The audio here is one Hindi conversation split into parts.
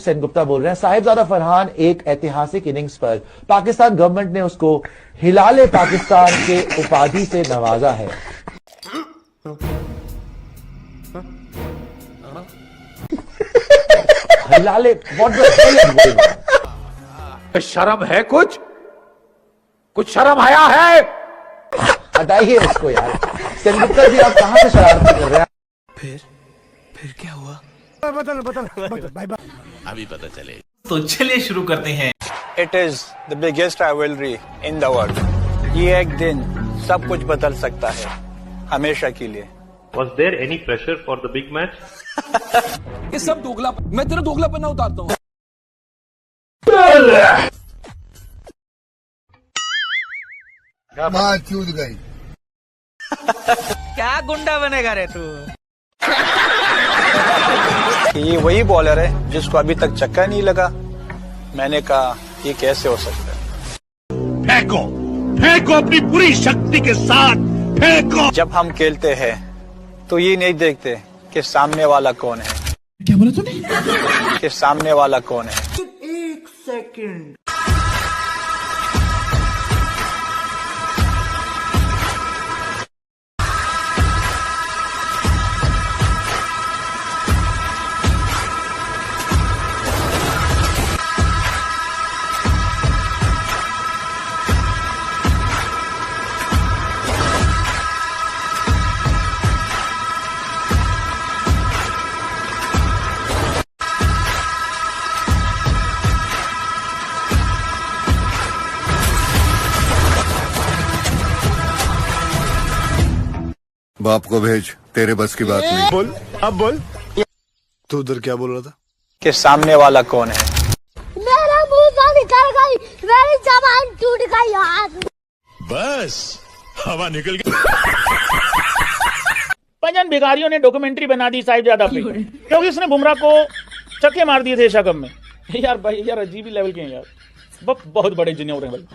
सेनगुप्ता बोल रहे हैं। साहिबजादा फरहान एक ऐतिहासिक इनिंग्स पर पाकिस्तान गवर्नमेंट ने उसको हिलाले पाकिस्तान के उपाधि से नवाजा है। हिलाले what the hell is going on? शर्म है कुछ शर्म आया है? हटाइए उसको यार। सेनगुप्ता जी आप कहां से शरारत कर रहे हैं? फिर क्या हुआ? बता अभी पता चले। तो चलिए शुरू करते हैं। It is the biggest rivalry in the world. ये एक दिन सब कुछ बदल सकता है हमेशा के लिए। Was there any pressure for the big match? ये सब दोगला, मैं तेरा दोगलापन ना उतारता हूँ। माँ चूद गई। क्या गुंडा बनेगा रे तू? ये वही बॉलर है जिसको अभी तक चक्का नहीं लगा। मैंने कहा ये कैसे हो सकता है? फेंको अपनी पूरी शक्ति के साथ फेंको। जब हम खेलते हैं तो ये नहीं देखते कि सामने वाला कौन है। क्या बोला तूने? कि सामने वाला कौन है। एक सेकंड। बाप को भेज, तेरे बस की बात नहीं। बोल अब बोल। तू उधर क्या बोल रहा था? कि सामने वाला कौन है। मेरा मुंह से निकल गई, मेरी जबान टूट गई यार। बस हवा निकल गई। पंजाब भिखारियों ने डॉक्यूमेंट्री बना दी साहिबजादा पे, क्योंकि उसने बुमराह को चक्के मार दिए थे एशिया कप में। यार भाई यार अजीब ही लेवल के हैं यार। बहुत बड़े जिन्होंने भाई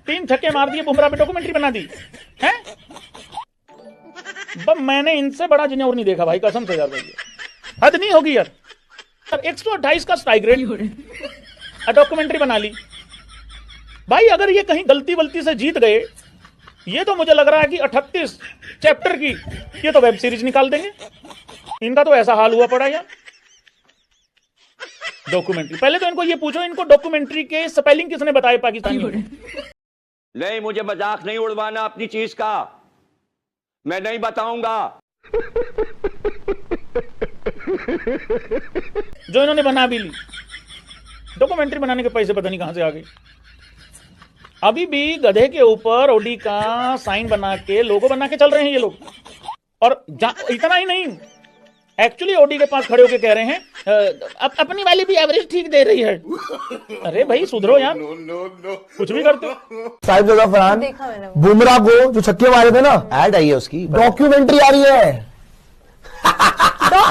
3 छक्के मार दिए बुमराह पे, डॉक्यूमेंट्री बना दी है। मैंने इनसे बड़ा जिन्होंने नहीं देखा भाई, कसम से यार भाई हद नहीं होगी यार। 128 का स्ट्राइक रेट, डॉक्यूमेंट्री बना ली भाई। अगर ये कहीं गलती से जीत गए, ये तो मुझे लग रहा है कि 38 चैप्टर की ये तो वेब सीरीज निकाल देंगे। इनका तो ऐसा हाल हुआ पड़ा यार। डॉक्यूमेंट्री, पहले तो इनको ये पूछो, इनको डॉक्यूमेंट्री के स्पेलिंग किसने बताए पाकिस्तानी? नहीं, मुझे मजाक नहीं उड़वाना अपनी चीज का, मैं नहीं बताऊंगा। जो इन्होंने बना भी ली, डॉक्यूमेंट्री बनाने के पैसे पता नहीं कहां से आ गए। अभी भी गधे के ऊपर ओडी का साइन बना के, लोगो बना के चल रहे हैं ये लोग। और इतना ही नहीं, एक्चुअली ओडी के पास खड़े होकर कह रहे हैं अपनी वाली भी एवरेज ठीक दे रही है। अरे भाई सुधरो यार, कुछ भी करते हो। साहिबजादा फरहान बुमराह को जो छक्के मारे थे ना, ऐड आई है उसकी, डॉक्यूमेंट्री आ रही है।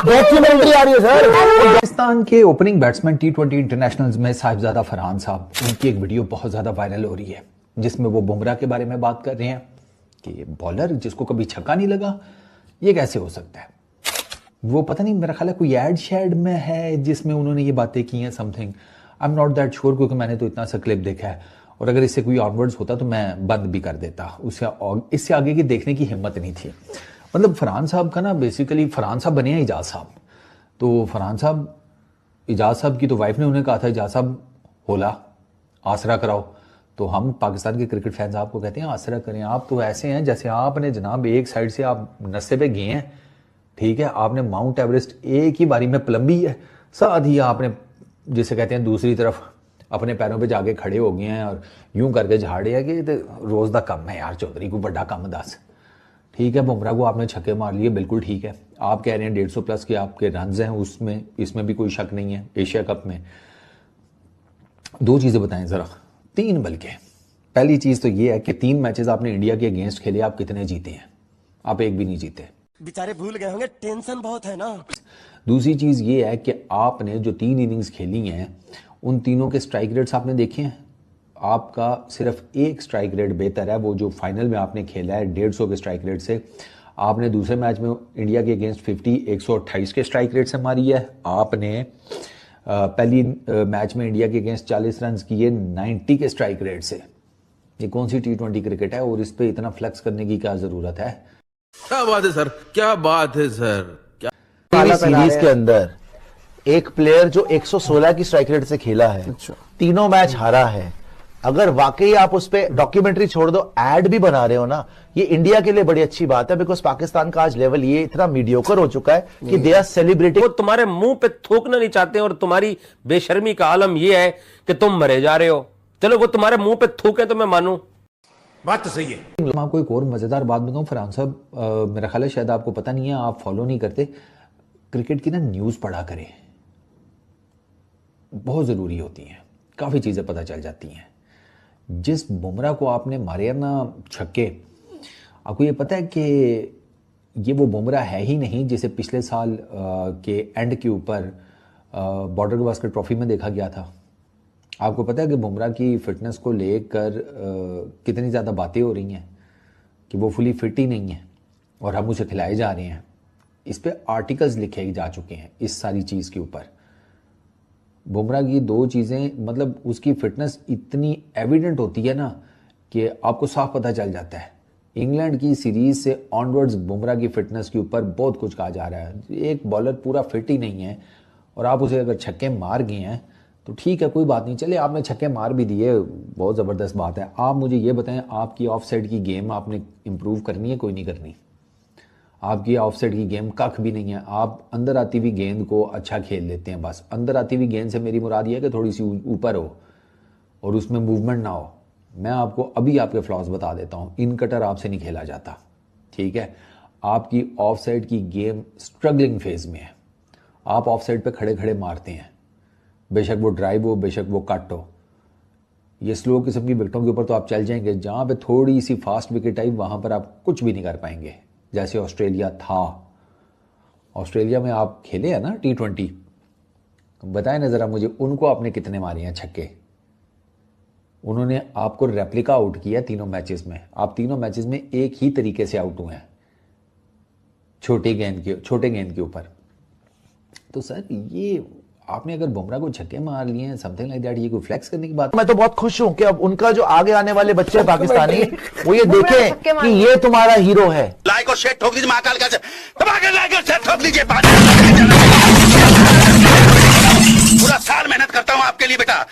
डॉक्यूमेंट्री आ रही है सर। पाकिस्तान के ओपनिंग बैट्समैन T20 इंटरनेशनल्स में साहिबजादा फरहान साहब, उनकी एक वीडियो बहुत ज्यादा वायरल हो रही है, जिसमें वो बुमराह के बारे में बात कर रहे हैं कि बॉलर जिसको कभी छक्का नहीं लगा, ये कैसे हो सकता है। वो पता नहीं, मेरा ख्याल है कोई एड शेड में है जिसमें उन्होंने ये बातें की हैं something. I am not that sure, क्योंकि मैंने तो इतना सा क्लिप देखा है, और अगर इससे कोई ऑनवर्ड्स होता तो मैं बंद भी कर देता। इससे आगे की देखने की हिम्मत नहीं थी। मतलब फरहान साहब का ना, बेसिकली फरहान साहब बने हैं इजाज साहब। तो फरहान साहब, इजाज साहब की तो वाइफ ने उन्हें कहा था इजाज साहब होला आसरा कराओ। तो हम पाकिस्तान के क्रिकेट फैंस आपको कहते हैं आसरा करें। आप तो ऐसे हैं जैसे आपने जनाब एक साइड से आप नस्से पे गए हैं, ठीक है, आपने माउंट एवरेस्ट एक ही बारी में प्लम्बी है, साथ ही आपने जिसे कहते हैं दूसरी तरफ अपने पैरों पे जाके खड़े हो गए हैं और यूं करके झाड़े है कि रोज का कम है यार चौधरी, को बड़ा कम दस। ठीक है, बुमराह को आपने छक्के मार लिए, बिल्कुल ठीक है। आप कह रहे हैं 150 प्लस के आपके रन्स हैं, उसमें इसमें भी कोई शक नहीं है। एशिया कप में 2 चीजें बताएं जरा, 3 बल्कि। पहली चीज तो ये है कि 3 मैचेस आपने इंडिया के अगेंस्ट खेले, आप कितने जीते हैं? आप एक भी नहीं जीते। बेचारे भूल गए होंगे, टेंशन बहुत है ना। दूसरी चीज ये है कि आपने जो 3 इनिंग्स खेली हैं, उन तीनों के स्ट्राइक रेट्स आपने देखे हैं। आपका सिर्फ एक स्ट्राइक रेट बेहतर है, वो जो फाइनल में आपने खेला है 150 के स्ट्राइक रेट से। आपने दूसरे मैच में इंडिया के अगेंस्ट 128 के स्ट्राइक रेट से मारी है। आपने पहली मैच में इंडिया के अगेंस्ट 40 रन किए 90 के स्ट्राइक रेट से। ये कौन सी T20 क्रिकेट है और इस पे इतना फ्लेक्स करने की क्या जरूरत है? क्या बात है सर, क्या बात है सर, क्या सीरीज के अंदर एक प्लेयर जो 116 की स्ट्राइक रेट से खेला है, तीनों मैच हारा है। अगर वाकई आप उस पर डॉक्यूमेंट्री छोड़ दो, एड भी बना रहे हो ना, ये इंडिया के लिए बड़ी अच्छी बात है, बिकॉज पाकिस्तान का आज लेवल ये इतना मीडियोकर हो चुका है कि दे आर सेलिब्रेटिंग। वो तुम्हारे मुंह पे थूकना नहीं चाहते और तुम्हारी बेशर्मी का आलम यह है कि तुम मरे जा रहे हो। चलो वो तुम्हारे मुंह पे थूके तो मैं मानूं, बात तो सही है। मैं आपको एक और मजेदार बात बताऊं फरहान साहब, मेरा ख्याल है शायद आपको पता नहीं है, आप फॉलो नहीं करते। क्रिकेट की ना न्यूज पढ़ा करें, बहुत जरूरी होती है, काफी चीजें पता चल जाती हैं। जिस बुमराह को आपने मारे ना छक्के, आपको ये पता है कि ये वो बुमराह है ही नहीं जिसे पिछले साल के एंड के ऊपर बॉर्डर गवास्कर ट्रॉफी में देखा गया था। आपको पता है कि बुमराह की फिटनेस को लेकर कितनी ज़्यादा बातें हो रही हैं कि वो फुली फिट ही नहीं है और हम उसे खिलाए जा रहे हैं। इस पे आर्टिकल्स लिखे जा चुके हैं इस सारी चीज़ के ऊपर। बुमराह की दो चीज़ें, मतलब उसकी फिटनेस इतनी एविडेंट होती है ना कि आपको साफ पता चल जाता है। इंग्लैंड की सीरीज से ऑनवर्ड्स बुमराह की फिटनेस के ऊपर बहुत कुछ कहा जा रहा है। एक बॉलर पूरा फिट ही नहीं है और आप उसे अगर छक्के मार गए हैं तो ठीक है, कोई बात नहीं, चले आपने छक्के मार भी दिए, बहुत ज़बरदस्त बात है। आप मुझे ये बताएं, आपकी ऑफ साइड की गेम आपने इम्प्रूव करनी है, कोई नहीं करनी। आपकी ऑफ साइड की गेम कख भी नहीं है। आप अंदर आती हुई गेंद को अच्छा खेल लेते हैं, बस अंदर आती हुई गेंद से मेरी मुराद ये है कि थोड़ी सी ऊपर हो और उसमें मूवमेंट ना हो। मैं आपको अभी आपके फ्लॉज बता देता हूँ, इन कटर आपसे नहीं खेला जाता, ठीक है। आपकी ऑफ साइड की गेम स्ट्रगलिंग फेज में है। आप ऑफ साइड पर खड़े खड़े मारते हैं, बेशक वो ड्राइव हो बेशक वो कट हो। ये स्लो किस्म की विकेटों के ऊपर तो आप चल जाएंगे, जहाँ पे थोड़ी सी फास्ट विकेट आई वहाँ पर आप कुछ भी नहीं कर पाएंगे। जैसे ऑस्ट्रेलिया था, ऑस्ट्रेलिया में आप खेले हैं ना T20, बताएं ना ज़रा मुझे, उनको आपने कितने मारे हैं छक्के? उन्होंने आपको रेप्लिका आउट किया तीनों मैचेस में। आप तीनों मैचेस में एक ही तरीके से आउट हुए हैं, छोटे गेंद के ऊपर। तो सर ये आपने अगर बुमराह को छक्के मार लिए हैं, समथिंग लाइक दैट, ये कोई फ्लेक्स करने की बात? मैं तो बहुत खुश हूं कि अब उनका जो आगे आने वाले बच्चे हैं पाकिस्तानी, वो ये देखें कि ये तुम्हारा हीरो है। लाइक और शेयर ठोक दीजिए, महाकाल का लाइक और शेयर ठोक दीजिए। पूरा साल मेहनत करता हूं आपके लिए बेटा।